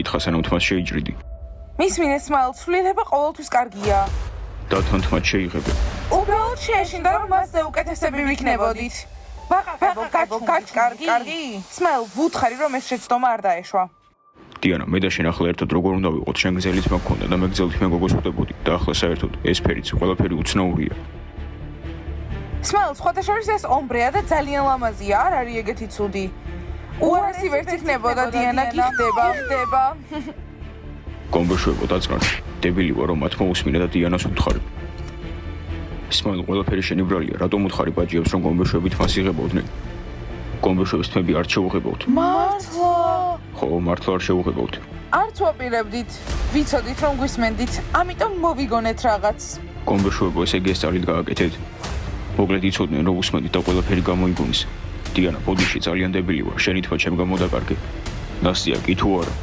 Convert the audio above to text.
ეკითხა სანამ თმას შეიჭრიდი. მის მინე სმაილ ცვლილება ყოველთვის კარგია. და თან თმას შეიღებე. უბრალოდ შეეშინდა რომ მასზე უკეთესები ვიქნებოდით. ვაყაფებო კარგი? სმაილ ვუთხარი რომ ეს შეცდომა არ დაეშვა. დიანა, მე და შენ ახლა ერთად როგორ უნდა ვიყოთ? შენ გზელიც მაქონდა და მე გზელით მე გოგოს ვხვდებოდი და ახლა საერთოდ ეს ფერიც ყველაფერი უცნაურია. სმაილ სხვათა შორის ეს ომბრეა და ძალიან ლამაზია, არ არის ეგეთი ცუდი. უარესი ვერც იქნებოდა დიანა, კი ხდება. გომბეშვებო დაწყარდა. დებილი ვარ რომ მათ მოусმინა და დიანას უთხარი. სმაილ ყველაფერი შენი ბრალია, რატომ უთხარი ბაჯიებს რომ გომბეშვებით მას იღებოდნენ? გომბეშვების თმები არ შეუღებავთ. მართლა? ხო, მართლა არ შეუღებავთ. არც ვაპირებდით. ვიცოდით რომ გვისმენდით, ამიტომ მოვიგონეთ რაღაც. გომბეშვებო ესე გესწავლით გააკეთეთ. მოკლედ იცოდნენ რომ უსმენდით და ყველაფერი გამოიგონეს. დიანა, ბოდიში ძალიან დებილი ვარ, შენი თმა ჩემ გამოდაკარგე. ნასია, კი თუ არა?